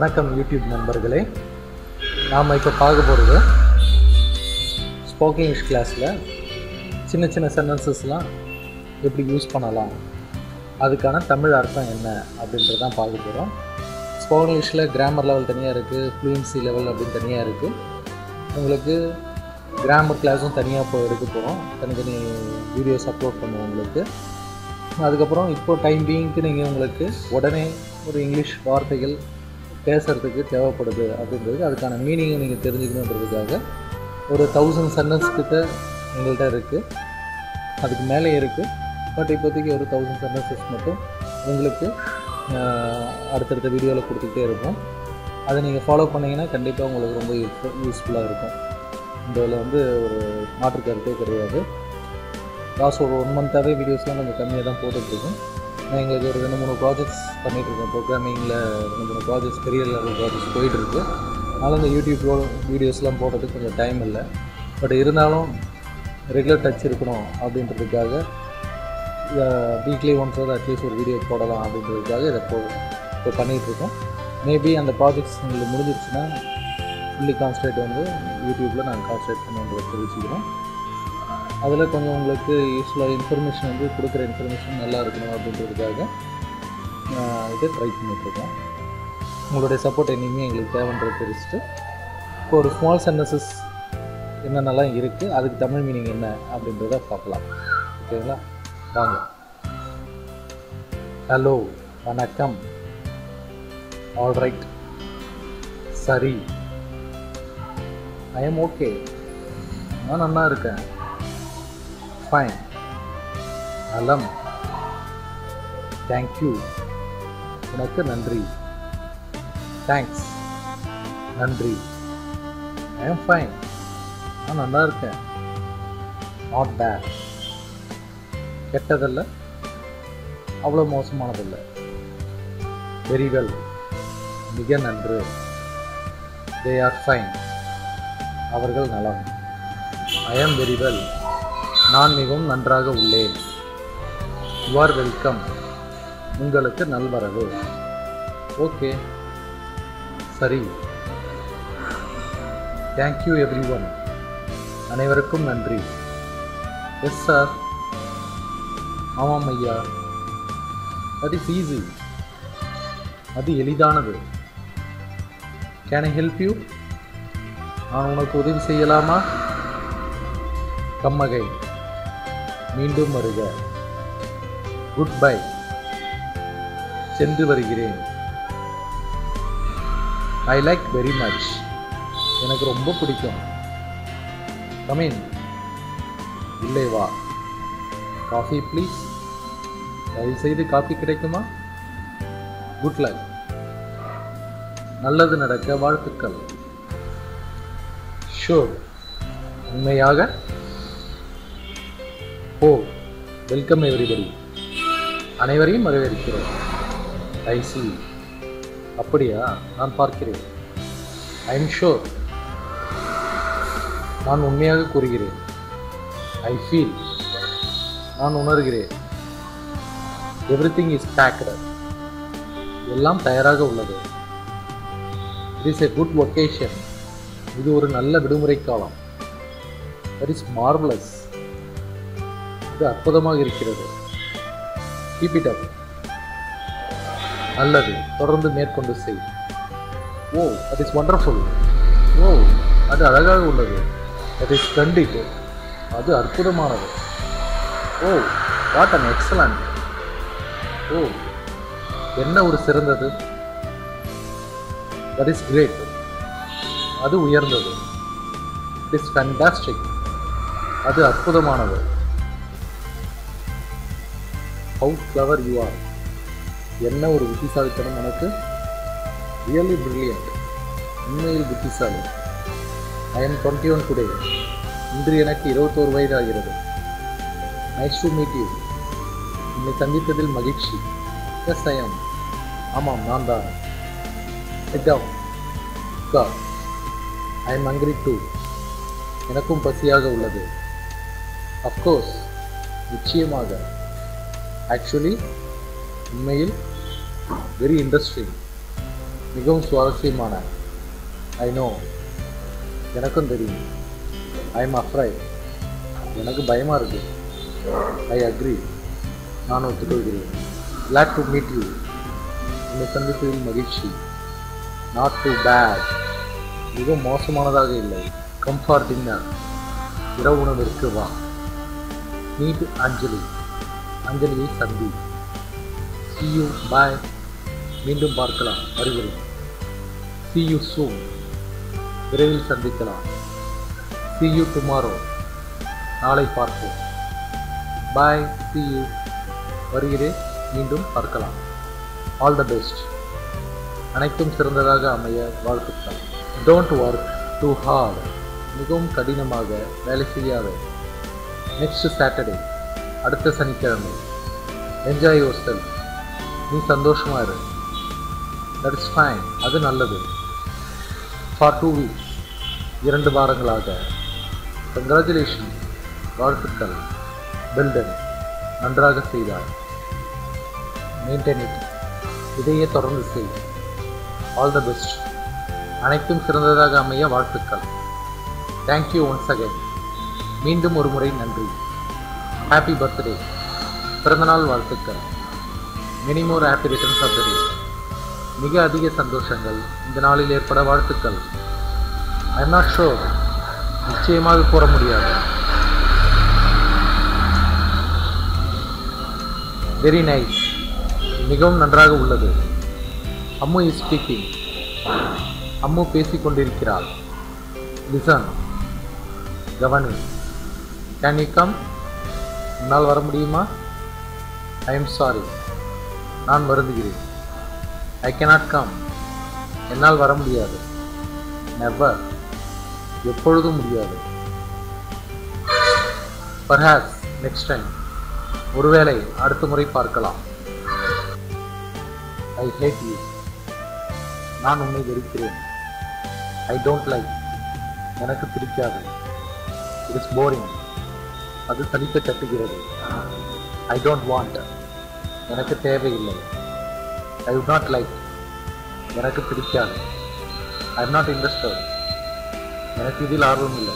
வணக்கம் யூடியூப் நண்பர்களே. நாம் இப்போ பார்க்க போகிறது ஸ்போக்கன் இங்கிலீஷ் கிளாஸில் சின்ன சின்ன சென்டென்சஸ்லாம் எப்படி யூஸ் பண்ணலாம், அதுக்கான தமிழ் அர்த்தம் என்ன அப்படின்றது தான் பார்க்க போகிறோம். ஸ்போக்கன் இங்கிலீஷில் கிராமர் லெவல் தனியாக இருக்குது, ஃப்ளூயன்சி லெவல் அப்படின்னு தனியாக இருக்குது. உங்களுக்கு கிராமர் கிளாஸும் தனியாக இப்போ எடுக்க போகிறோம். தனித்தனி வீடியோஸ் அப்லோட் பண்ணுவோம் உங்களுக்கு. அதுக்கப்புறம் இப்போது டைம் பீயிங்க்கு நீங்கள் உங்களுக்கு உடனே ஒரு இங்கிலீஷ் வார்த்தைகள் பேசுகிறதுக்கு தேவைப்படுது அப்படின்றது, அதுக்கான மீனிங்கை நீங்கள் தெரிஞ்சுக்கணுன்றதுக்காக ஒரு 1000 சென்டென்ஸ் கிட்ட எங்கள்கிட்ட இருக்குது, அதுக்கு மேலே இருக்குது. பட் இப்போதைக்கு ஒரு 1000 சென்டென்சஸ் மட்டும் உங்களுக்கு அடுத்தடுத்த வீடியோவில் கொடுத்துக்கிட்டே இருப்போம். அதை நீங்கள் ஃபாலோ பண்ணிங்கன்னா கண்டிப்பாக உங்களுக்கு ரொம்ப யூஸ்ஃபுல்லாக இருக்கும். இதில் ஒரு மாற்று கருத்தே கிடையாது. லாஸ்ட் ஒரு 1 மந்த்தாகவே வீடியோஸ்லாம் கொஞ்சம் கம்மியாக தான் போட்டுட்ருக்கோம். நான் எங்களுக்கு ஒரு 2-3 ப்ராஜெக்ட்ஸ் பண்ணிகிட்ருக்கேன். ப்ரோக்ராமிங்கில் 2-3 ப்ராஜெக்ட்ஸ், பெரிய லெவல் ப்ராஜெக்ட்ஸ் போயிட்டுருக்கு. அதனால் இந்த யூடியூப் வீடியோஸ்லாம் போடுறதுக்கு கொஞ்சம் டைம் இல்லை. பட் இருந்தாலும் ரெகுலர் டச் இருக்கணும் அப்படின்றதுக்காக வீக்லி ஒன்ஸாவது அட்லீஸ்ட் ஒரு வீடியோ போடலாம் அப்படின்றதுக்காக இதை இப்போ பண்ணிகிட்ருக்கோம். மேபி அந்த ப்ராஜெக்ட்ஸ் உங்களுக்கு முடிஞ்சிருச்சுன்னா ஃபுல்லி கான்சன்ட்ரேட் யூடியூப்பில் நாங்கள் கான்சன்ட்ரேட் பண்ணுன்றதை தெரிவிச்சுக்கிறோம். அதில் கொஞ்சம் உங்களுக்கு யூஸ்ஃபுல்லாக இன்ஃபர்மேஷன் கொடுக்குற இன்ஃபர்மேஷன் நல்லா இருக்கணும் அப்படின்றதுக்காக இதை ட்ரை பண்ணிகிட்ருக்கோம். உங்களுடைய சப்போர்ட் இனிமேல் எங்களுக்கு தேவைன்றது தெரிஞ்சுட்டு இப்போ ஒரு ஸ்மால் சென்டென்சஸ் என்னென்னலாம் இருக்குது, அதுக்கு தமிழ் மீனிங் என்ன அப்படின்றத பார்க்கலாம். ஓகேங்களா? வாங்க. ஹலோ, வணக்கம், ஆல்ரைட், சரி, ஐ எம் ஓகே, நான் நல்லா இருக்கேன், ஃபைன், நலம், தேங்க்யூ, உனக்கு நன்றி, தேங்க்ஸ், நன்றி, ஐ எம் ஃபைன், நான் நல்லா இருக்கேன், நாட் பேட், கெட்டதில்லை, அவ்வளோ மோசமானதில்லை, வெரி வெல், மிக நன்று, தே ஆர் ஃபைன், அவர்கள் நலம், ஐ ஆம் வெரி வெல், நான் மிகவும் நன்றாக உள்ளேன், யூ ஆர் வெல்கம், உங்களுக்கு நல்வரவு, ஓகே, சரி, தேங்க்யூ எவ்ரி ஒன், அனைவருக்கும் நன்றி, எஸ் சார், ஆமாம் ஐயா, தட் இஸ் ஈஸி, அது எளிதானது, கேன் ஐ ஹெல்ப் யூ, நான் உனக்கு உதவி செய்யலாமா, கம்மகை, மீண்டும் வருக, குட் பை, சென்று வருகிறேன், ஐ லைக் வெரி மச், எனக்கு ரொம்ப பிடிக்கும், கமின், இல்லை வா, காஃபி ப்ளீஸ், தயவுசெய்து காஃபி கிடைக்குமா, குட் லக், நல்லது நடக்க வாழ்த்துக்கள், ஷூர், உண்மையாக, ஓ, வெல்கம் எவ்ரிபடி, அனைவரையும் வரவேற்கிறேன், ஐ சி, அப்படியா, நான் பார்க்கிறேன், ஐ எம் ஷூர், நான் உண்மையாக கூறுகிறேன், ஐ ஃபீல், நான் உணர்கிறேன், எவ்ரிதிங் இஸ் பேக்டு, எல்லாம் தயாராக உள்ளது, it is a good occasion, இது ஒரு நல்ல விடுமுறை காலம், தட் இஸ் மார்வலஸ், இது அற்புதமாக இருக்கிறது, கீப் இட் அப், நல்லது, தொடர்ந்து மேற்கொண்டு செய், ஓ தட் இஸ் வண்டர்ஃபுல், ஓ அது அழகாக உள்ளது, தட் இஸ் ஸ்ப்ளெண்டிட், அது அற்புதமானது, ஓ வாட் அன் எக்ஸலண்ட், ஓ என்ன ஒரு சிறந்தது, தட் இஸ் கிரேட், அது உயர்ந்தது, இட் இஸ் ஃபேண்டாஸ்டிக், அது அற்புதமானது, ஹவு கிளவர் யூ ஆர், என்ன ஒரு புத்திசாலித்தனம் உனக்கு, ரியலி பிரில்லியன்ட், உண்மையில் புத்திசாலி, ஐ எம் 21 டுடே, இன்று எனக்கு 21 வயது ஆகிறது, நைஸ் டு மீட் யூ, என்னை சந்தித்ததில் மகிழ்ச்சி, எஸ் ஐ எம், ஆமாம் நான் தான், சிட் டவுன், உட்கார், ஐ எம் ஹங்கிரி டூ, எனக்கும் பசியாக உள்ளது, அஃப்கோர்ஸ், நிச்சயமாக, ஆக்சுவலி, உண்மையில், வெரி இன்ட்ரெஸ்டிங், மிகவும் சுவாரஸ்யமான. ஐ நோ, எனக்கும் தெரியும். ஐ எம் அஃப்ரைட், எனக்கு பயமாக இருக்கு. ஐ அக்ரி, நான் ஒத்துக்கொள்கிறேன். கிளாட் டு மீட் யூ, உன்னை சந்திப்பதில் மகிழ்ச்சி. நாட் டு பேட், மிகவும் மோசமானதாக இல்லை. கம் ஃபார் டின்னர், இரவு உணவிற்கு வா. மீட் அஞ்சலி, அஞ்சலியை சந்தி. see you, bye, மீண்டும் பார்க்கலாம், வருகிறேன். see you soon, விரைவில் சந்திக்கலாம். see you tomorrow, நாளை பார்ப்போம். bye, see you, வருகிறேன், மீண்டும் பார்க்கலாம். all the best, அனைத்தும் சிறந்ததாக அமைய வாழ்த்துக்கள். don't work too hard, மிகவும் கடினமாக வேலை செய்யாத. next Saturday, அடுத்த சனிக்கிழமை. enjoy yourself, நீ சந்தோஷமா இரு. that's fine, அது நல்லது. for 2 weeks, 2 வாரங்களாக. congratulations, வாழ்த்துக்கள். well done, நன்றாக செய்தார். maintain it, இதையே தொடர்ந்து செய். all the best, அனைத்தும் சிறந்ததாக அமைய வாழ்த்துக்கள். thank you once again, மீண்டும் ஒரு முறை நன்றி. happy birthday, பிறந்தநாள் வாழ்த்துக்கள். many more happy returns of the day, மிக அதிக சந்தோஷங்கள் இந்த நாளில் ஏற்பட வாழ்த்துக்கள். ஐ எம் நாட் ஷோர், நிச்சயமாக கூற முடியாது. வெரி நைஸ், மிகவும் நன்றாக உள்ளது. அம்மு இஸ் ஸ்பீக்கிங், அம்மு பேசிக்கொண்டிருக்கிறாள். லிசன், கவனி. கேன் யூ கம், உன்னால் வர முடியுமா? ஐ எம் சாரி, நான் வருந்துகிறேன். ஐ cannot கம், என்னால் வர முடியாது. நெவர், எப்பொழுதும் முடியாது. perhaps next time, ஒருவேளை அடுத்த முறை பார்க்கலாம். ஐ ஹேட் யூ, நான் உன்னை வெறுக்கிறேன். ஐ டோன்ட் லைக், எனக்கு பிடிக்காது. இட் இஸ் போரிங், அது சலிக்க தட்டுகிறது. ஐ டோன்ட் வாண்ட், எனக்கு தேவையில்லை. ஐ வுட் நாட் லைக், எனக்கு பிடிக்காது. ஐ எம் நாட் இன்ட்ரெஸ்டட், எனக்கு இதில் ஆர்வம் இல்லை.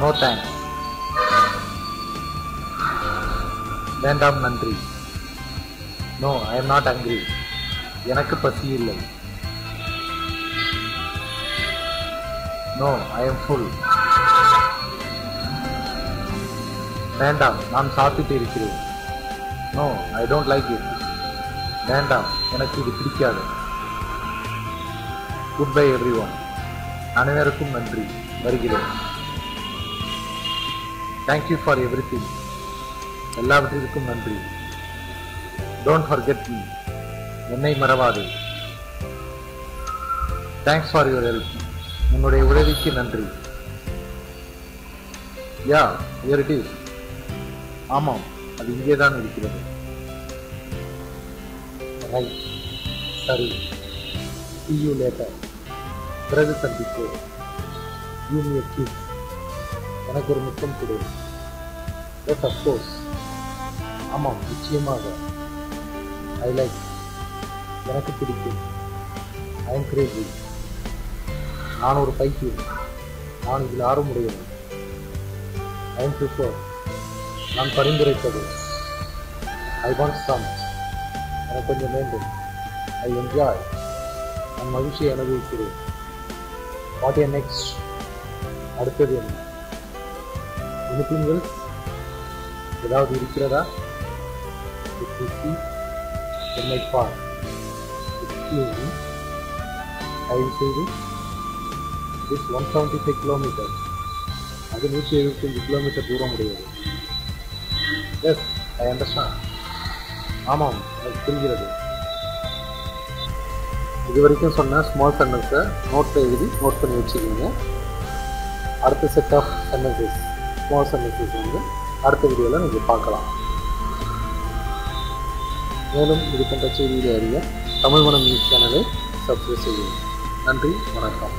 நோ தேங்க்ஸ், வேண்டாம் நன்றி. No, I am not hungry, எனக்கு பசி இல்லை. No, I am full. வேண்டாம், நான் சாப்பிட்டு இருக்கிறேன். No, I don't like it, வேண்டாம், எனக்கு இது பிடிக்காது. குட் பை எவ்ரி ஒன், அனைவருக்கும் நன்றி, வருகிறேன். தேங்க்யூ ஃபார் எவ்ரிதிங், எல்லாவற்றிற்கும் நன்றி. டோன்ட் ஃபர்கெட் மீ, என்னை மறவாதே. தேங்க்ஸ் ஃபார் யுவர் ஹெல்ப், உன்னுடைய உதவிக்கு நன்றி. யா, ஹியர் இட் இஸ், ஆமாம், அது இங்கே தான் இருக்கிறது. ரைட், சரி. see you later, பிறகு சந்திப்போம். give me a kiss, எனக்கு ஒரு முத்தம் கொடு. yes of course, ஆமாம், நிச்சயமாக. I like, எனக்கு பிடிக்கும். I am crazy, நான் ஒரு பைத்தியம், நான் இதில் ஆர்வமுடையவன். I am prefer, நான் பரிந்துரைப்பது. ஐ வாண்ட் சம், எனக்கு கொஞ்சம் வேண்டும். ஐ என்ஜாய், நான் மகிழ்ச்சியை அனுபவிக்கிறேன். வாட் இஸ் நெக்ஸ்ட், அடுத்தது என்ன? எனிதிங் எல்ஸ், ஏதாவது இருக்கிறதா? என்னை பார். எக்ஸ்கியூஸ் மீ, தயவு செய்து. இட்ஸ் 175 கிலோமீட்டர், அது 175 கிலோமீட்டர் தூரம் உடையது. எஸ், ஐ அண்டர்ஸ்டாண்ட், ஆமாம், எனக்கு புரிகிறது. இது வரைக்கும் சொன்ன ஸ்மால் சென்டென்ஸை நோட்டில் எழுதி நோட் பண்ணி வச்சுக்கோங்க. அடுத்த set of sentences, small sentences வந்து அடுத்த வீடியோவில் நீங்கள் பார்க்கலாம். மேலும் இது போன்ற செய்திகளை அறிய தமிழ் மனம் நியூஸ் சேனலை சப்ஸ்கிரைப் செய்யுங்கள். நன்றி, வணக்கம்.